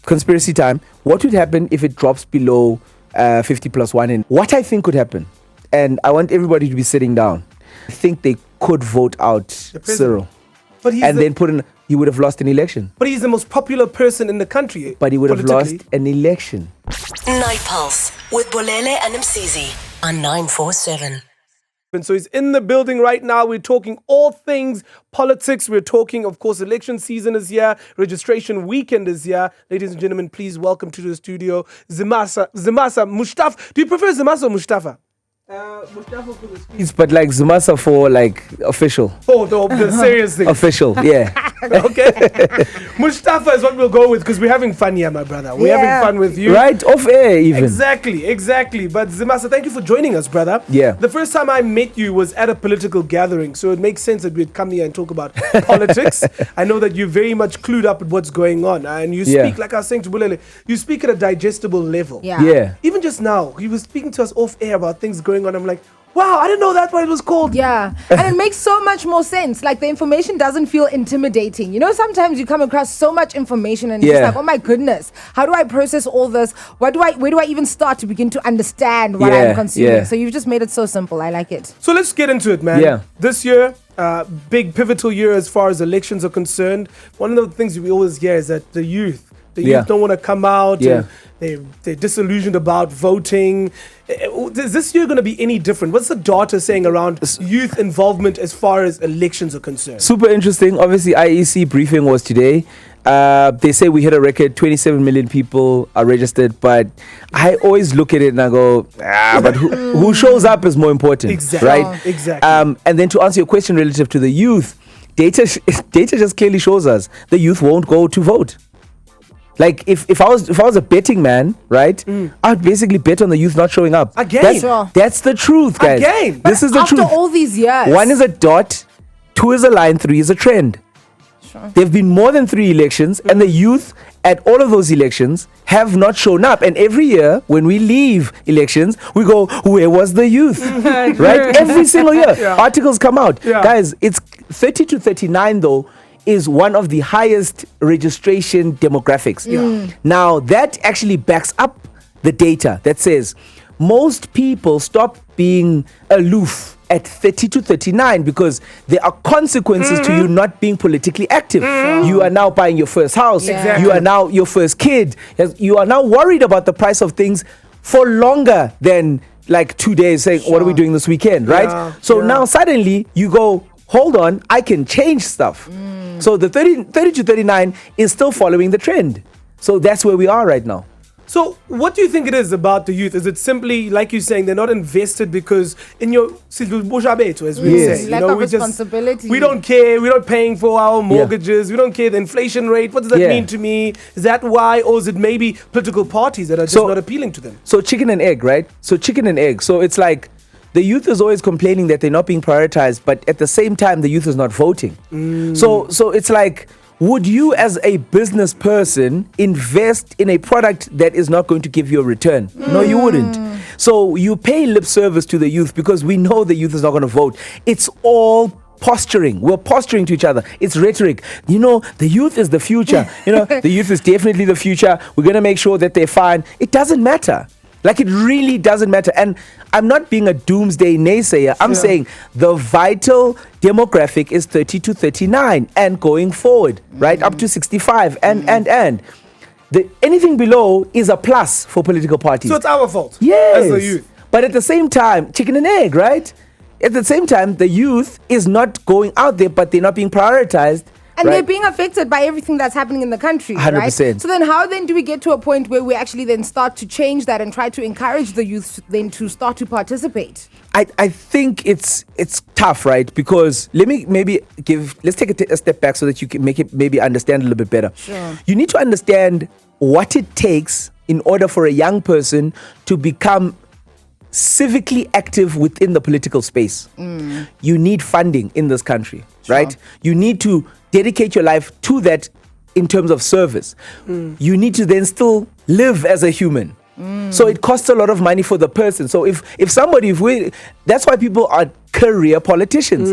conspiracy time. What would happen if it drops below 50 plus 1? And what I think could happen, and I want everybody to be sitting down, I think they could vote out Cyril. But he would have lost an election. But he's the most popular person in the country. But he would have lost an election. Night Pulse with Bolele and Msizi on 947. So he's in the building right now. We're talking all things politics. We're talking, of course, election season is here. Registration weekend is here. Ladies and gentlemen, please welcome to the studio Zimasa, mooshtaffa. Do you prefer Zimasa or mooshtaffa? Mooshtaffa for the streets, but like Zimasa for like official. Oh, the serious thing. Official, yeah. Okay. Mooshtaffa is what we'll go with because we're having fun here, my brother. We're having fun with you. Right, off air even. Exactly. But Zimasa, thank you for joining us, brother. Yeah. The first time I met you was at a political gathering, so it makes sense that we'd come here and talk about politics. I know that you're very much clued up with what's going on, and you speak, like I was saying to Bolele, you speak at a digestible level. Yeah. Even just now, he was speaking to us off air about things going on. I'm like, wow, I didn't know that's what it was called. Yeah, and it makes so much more sense. Like the information doesn't feel intimidating. You know, sometimes you come across so much information and it's just like, oh my goodness, how do I process all this? Where do I even start to begin to understand what I'm consuming? Yeah. So you've just made it so simple. I like it. So let's get into it, man. Yeah. This year, big pivotal year as far as elections are concerned. One of the things we always hear is that the youth don't want to come out. Yeah. They're disillusioned about voting. Is this year going to be any different? What's the data saying around youth involvement as far as elections are concerned? Super interesting. Obviously, IEC briefing was today. They say we hit a record, 27 million people are registered, but I always look at it and I go, but who shows up is more important, exactly. right? Exactly. And then to answer your question relative to the youth, data just clearly shows us the youth won't go to vote. Like if I was a betting man, right? I'd basically bet on the youth not showing up. Again. That's the truth, guys. Again. This is the truth. After all these years. 1 is a dot, 2 is a line, 3 is a trend. Sure. There have been more than 3 elections, and the youth at all of those elections have not shown up. And every year, when we leave elections, we go, where was the youth? Right? Every single year. Articles come out. Guys, it's 30 to 39, though, is one of the highest registration demographics. Now, that actually backs up the data that says most people stop being aloof at 30 to 39 because there are consequences to you not being politically active. You are now buying your first house. Exactly. You are now your first kid. You are now worried about the price of things for longer than like 2 days saying, what are we doing this weekend, right? So now suddenly you go, hold on, I can change stuff. So the 30 to 39 is still following the trend. So that's where we are right now. So what do you think it is about the youth? Is it simply, like you're saying, they're not invested because in your as we say, lack of responsibility. We don't care. We're not paying for our mortgages. We don't care the inflation rate. What does that mean to me? Is that why? Or is it maybe political parties that are just not appealing to them? So chicken and egg, right? So chicken and egg. So it's like the youth is always complaining that they're not being prioritized, but at the same time, the youth is not voting. So it's like, would you as a business person invest in a product that is not going to give you a return? No, you wouldn't. So you pay lip service to the youth because we know the youth is not going to vote. It's all posturing. We're posturing to each other. It's rhetoric. You know, the youth is the future. You know, the youth is definitely the future. We're going to make sure that they're fine. It doesn't matter. Like, it really doesn't matter. And I'm not being a doomsday naysayer. I'm saying the vital demographic is 30 to 39 and going forward, right? Up to 65 and. Anything below is a plus for political parties. So it's our fault. Yes. As the youth. But at the same time, chicken and egg, right? At the same time, the youth is not going out there, but they're not being prioritized. And they're being affected by everything that's happening in the country, 100%. right? So then how then do we get to a point where we actually then start to change that and try to encourage the youth then to start to participate? I think it's tough, right? Because let's take a step back so that you can make it maybe understand a little bit better. Sure. You need to understand what it takes in order for a young person to become civically active within the political space. You need funding in this country, right? You need to dedicate your life to that in terms of service. You need to then still live as a human. So it costs a lot of money for the person. So if that's why people are career politicians,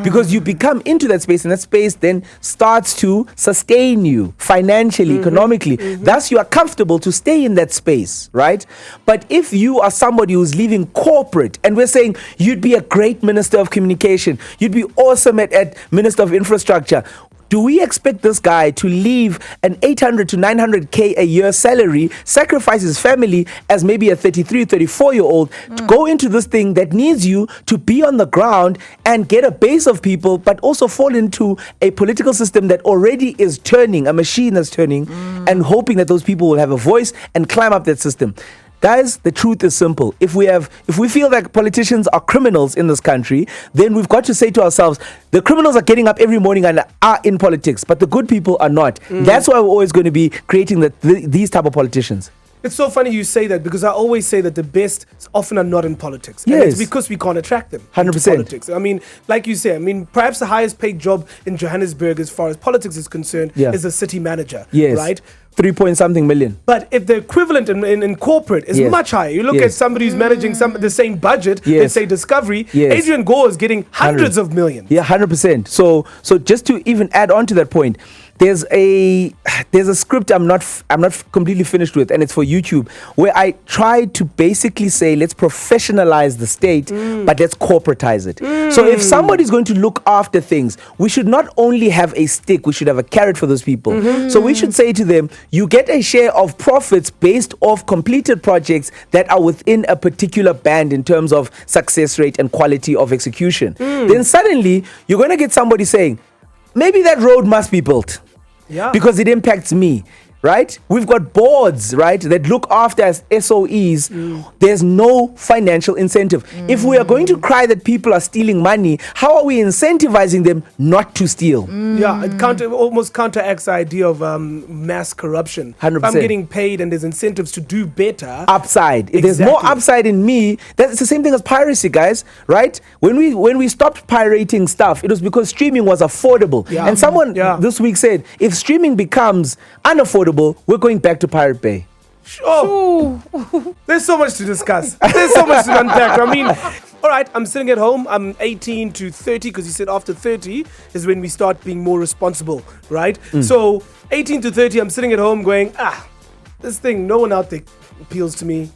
because you become into that space, and that space then starts to sustain you financially, economically. Thus, you are comfortable to stay in that space, right? But if you are somebody who's leaving corporate, and we're saying you'd be a great minister of communication, you'd be awesome at minister of infrastructure. Do we expect this guy to leave an 800 to 900K a year salary, sacrifice his family as maybe a 33, 34-year-old to go into this thing that needs you to be on the ground and get a base of people, but also fall into a political system that already is turning, a machine that's turning, and hoping that those people will have a voice and climb up that system? Guys, the truth is simple. If we feel that politicians are criminals in this country, then we've got to say to ourselves, the criminals are getting up every morning and are in politics, but the good people are not. That's why we're always going to be creating these type of politicians. It's so funny you say that, because I always say that the best often are not in politics. Yes. And it's because we can't attract them 100%. into politics. I mean, like you say, perhaps the highest paid job in Johannesburg as far as politics is concerned is a city manager, right? 3-point-something million. But if the equivalent in corporate is much higher, you look at somebody who's managing the same budget, let's say Discovery, Adrian Gore is getting hundreds of millions. Yeah, 100%. So just to even add on to that point, there's a script I'm not completely finished with, and it's for YouTube, where I try to basically say, let's professionalize the state, but let's corporatize it. So if somebody's going to look after things, we should not only have a stick, we should have a carrot for those people. So we should say to them, you get a share of profits based off completed projects that are within a particular band in terms of success rate and quality of execution. Then suddenly you're going to get somebody saying, maybe that road must be built. Yeah. Because it impacts me, right? We've got boards, right, that look after as SOEs. There's no financial incentive. If we are going to cry that people are stealing money, how are we incentivizing them not to steal? Yeah, it almost counteracts the idea of mass corruption. 100%. If I'm getting paid and there's incentives to do better. Upside. If there's more upside in me, that's the same thing as piracy, guys, right? When we stopped pirating stuff, it was because streaming was affordable. Yeah. And someone this week said, if streaming becomes unaffordable, we're going back to Pirate Bay. Oh, there's so much to discuss. There's so much to unpack. I mean, all right, I'm sitting at home. I'm 18 to 30, because you said after 30 is when we start being more responsible, right? So 18 to 30, I'm sitting at home going, this thing, no one out there appeals to me.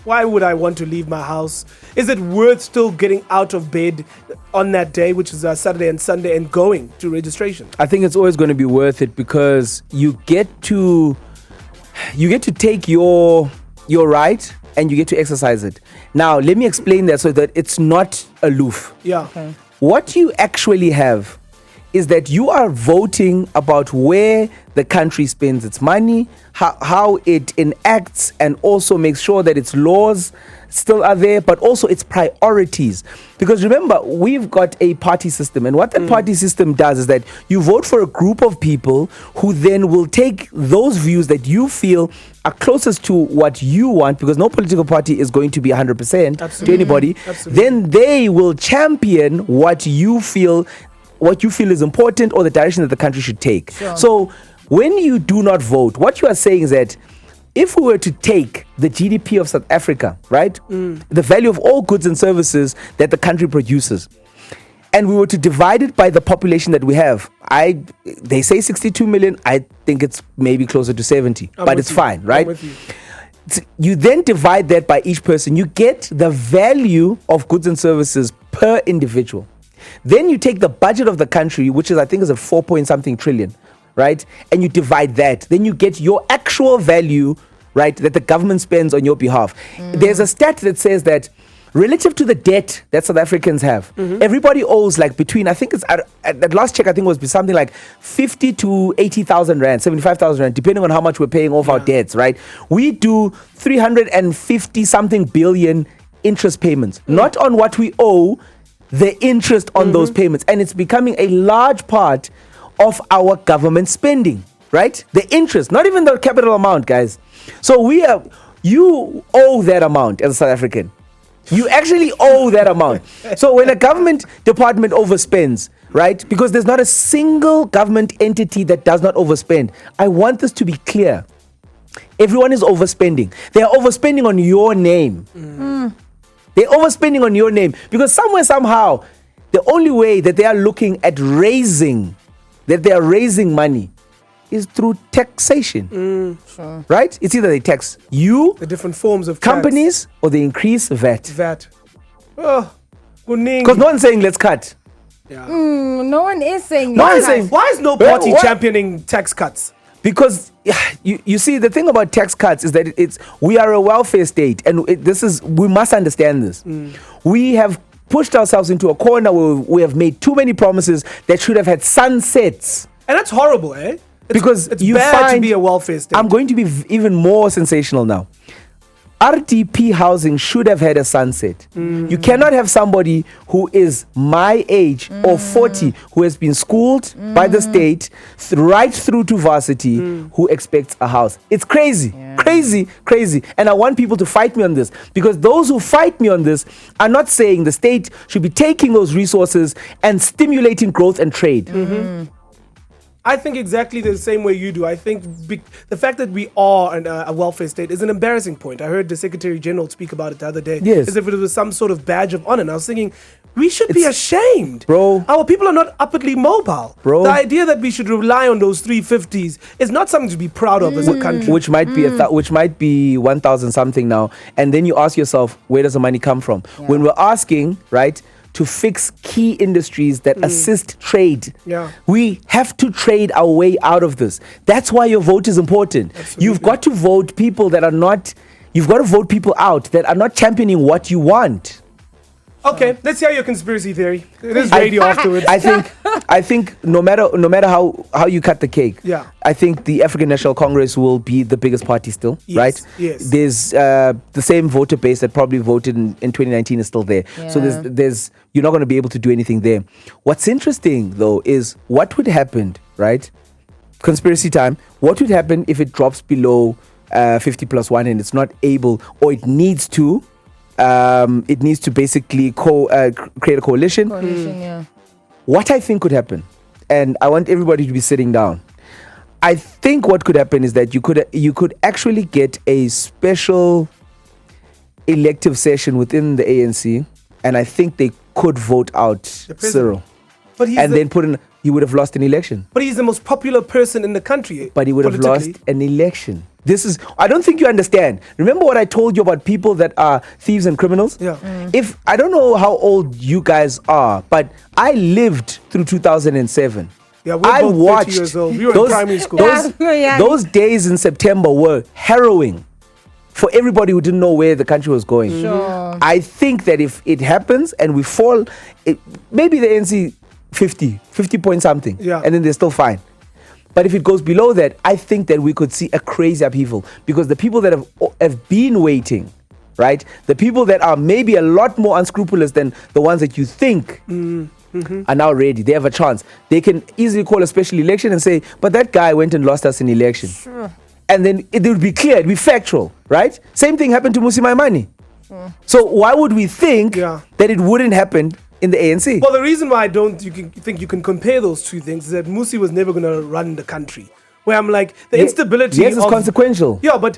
Why would I want to leave my house? Is it worth still getting out of bed on that day, which is Saturday and Sunday, and going to registration? I think it's always going to be worth it, because you get to take your right and you get to exercise it. Now, let me explain that so that it's not aloof. Yeah. Okay. What you actually have is that you are voting about where the country spends its money, how it enacts, and also makes sure that its laws still are there, but also its priorities. Because remember, we've got a party system, and what that party system does is that you vote for a group of people who then will take those views that you feel are closest to what you want, because no political party is going to be 100% to anybody. Then they will champion what you feel is important, or the direction that the country should take. So when you do not vote, what you are saying is that if we were to take the GDP of South Africa, right, the value of all goods and services that the country produces, and we were to divide it by the population that we have, they say 62 million, I think it's maybe closer to 70, but it's fine, right? You then divide that by each person, you get the value of goods and services per individual. Then you take the budget of the country, which is, I think, is a 4-point-something trillion, right? And you divide that. Then you get your actual value, right, that the government spends on your behalf. There's a stat that says that relative to the debt that South Africans have, everybody owes like between, I think it's, at last check, I think it was something like 50 to 80,000 rand, 75,000 rand, depending on how much we're paying off our debts, right? We do 350 something billion interest payments, not on what we owe, the interest on those payments. And it's becoming a large part of our government spending, right? The interest, not even the capital amount, guys. So you owe that amount as a South African. You actually owe that amount. So when a government department overspends, right? Because there's not a single government entity that does not overspend. I want this to be clear. Everyone is overspending. They are overspending on your name. They're overspending on your name because somewhere, somehow, the only way that they are looking at raising money is through taxation. Sure. Right? It's either they tax you, The different forms of companies, or they increase VAT. VAT. Oh, Because no one's saying let's cut. yeah. No one is saying No that. one's saying- Why is no Well, party what- championing tax cuts? Because you see, the thing about tax cuts is that we are a welfare state, and we must understand this. We have pushed ourselves into a corner where we have made too many promises that should have had sunsets. And that's horrible, eh? Because it's you bad to find- be a welfare state. I'm going to be even more sensational now. RDP housing should have had a sunset. You cannot have somebody who is my age or 40 who has been schooled by the state right through to varsity who expects a house. It's crazy, crazy. And I want people to fight me on this because those who fight me on this are not saying the state should be taking those resources and stimulating growth and trade. I think exactly the same way you do. I think the fact that we are a welfare state is an embarrassing point. I heard the Secretary General speak about it the other day. Yes. As if it was some sort of badge of honor. And I was thinking, we should be ashamed. Bro. Our people are not upwardly mobile. Bro. The idea that we should rely on those 350s is not something to be proud of as a country. Which might be which might be 1,000 something now, and then you ask yourself, where does the money come from? When we're asking, right, to fix key industries that assist trade, we have to trade our way out of this. That's why your vote is important. Absolutely. You've got to vote people that are not. You've got to vote people out that are not championing what you want. Okay, let's hear your conspiracy theory. It is radio afterwards. I think no matter how you cut the cake, I think the African National Congress will be the biggest party still, right? Yes. There's the same voter base that probably voted in 2019 is still there. So there's you're not going to be able to do anything there. What's interesting though is what would happen, right? Conspiracy time. What would happen if it drops below 50+1 and it's not able, or it needs to basically create a coalition. Yeah. What I think could happen, and I want everybody to be sitting down. I think what could happen is that you could actually get a special elective session within the ANC, and I think they could vote out Cyril, But he would have lost an election. But he's the most popular person in the country. But he would have lost an election. I don't think you understand. Remember what I told you about people that are thieves and criminals? Yeah. If I don't know how old you guys are, but I lived through 2007. Yeah, we're both 30 years old. We were in primary school. Those days in September were harrowing for everybody who didn't know where the country was going. Sure. I think that if it happens and we fall, maybe the ANC 50 point something, and then they're still fine. But if it goes below that, I think that we could see a crazy upheaval because the people that have been waiting, right? The people that are maybe a lot more unscrupulous than the ones that you think are now ready. They have a chance. They can easily call a special election and say, but that guy went and lost us an election. Sure. And then it would be clear, it would be factual, right? Same thing happened to Musi Maimane. So why would we think that it wouldn't happen in the ANC? Well, the reason why I don't think you can compare those two things is that Musi was never going to run the country. Where I'm like, the instability it's consequential. Yeah, but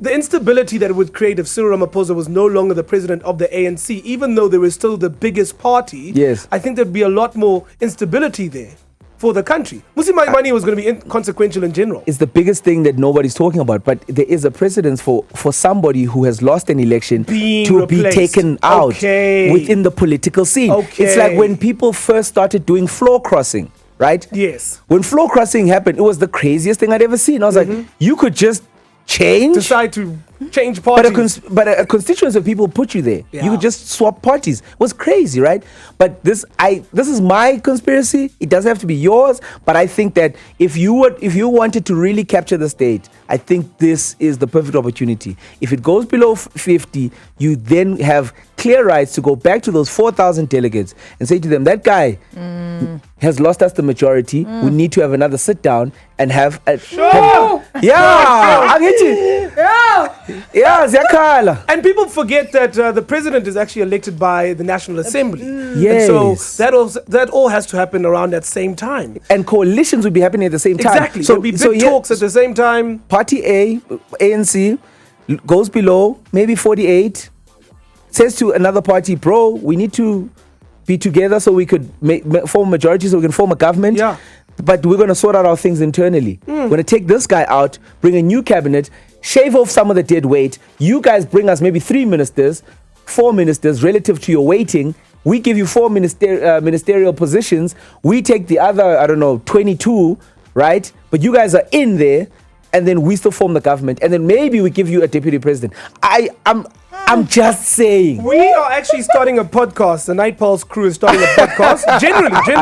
the instability that it would create if Cyril Ramaphosa was no longer the president of the ANC, even though they were still the biggest party, I think there'd be a lot more instability there for the country. Musi Maimane was going to be inconsequential in general. It's the biggest thing that nobody's talking about, but there is a precedence for somebody who has lost an election to be taken out within the political scene. It's like when people first started doing floor crossing, right? Yes. When floor crossing happened, it was the craziest thing I'd ever seen. I was like, you could just decide to change parties. But a constituency of people put you there. You could just swap parties. It was crazy, right? But this is my conspiracy. It doesn't have to be yours. But I think that if you wanted to really capture the state, I think this is the perfect opportunity. If it goes below 50, you then have clear rights to go back to those 4,000 delegates and say to them, that guy has lost us the majority. We need to have another sit down and have a... I get you. Ziyakhala. And people forget that the president is actually elected by the National Assembly. Yes. And so that all has to happen around that same time. And coalitions would be happening at the same time. Exactly. So there'll be big talks at the same time. Party A, ANC, goes below, maybe 48, says to another party, bro, we need to be together so we could form a majority, so we can form a government. Yeah. But we're going to sort out our things internally. We're going to take this guy out, bring a new cabinet, shave off some of the dead weight. You guys bring us maybe 3 ministers, 4 ministers relative to your weighting. We give you 4 ministerial positions. We take the other, 22, right? But you guys are in there, and then we still form the government, and then maybe we give you a deputy president. I'm just saying. We are actually starting a podcast. The Night Pulse crew is starting a podcast.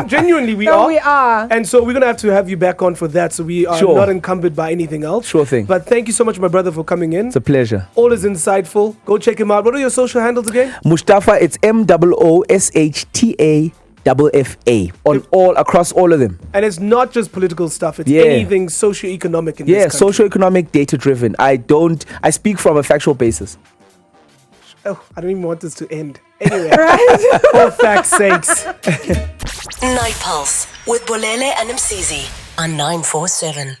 Genuinely, we No, are. we are. And so we're going to have you back on for that, so we are Sure. not encumbered by anything else. Sure thing. But thank you so much, my brother, for coming in. It's a pleasure. All is insightful. Go check him out. What are your social handles again? Mooshtaffa, it's MOOSHTAFFA on across all of them. And it's not just political stuff. It's Yeah. anything socio-economic in Yeah, this country. socio-economic, data-driven. I speak from a factual basis. Oh, I don't even want this to end. Anyway, for fact's sakes. Night Pulse with Bolele and Msizi on 947.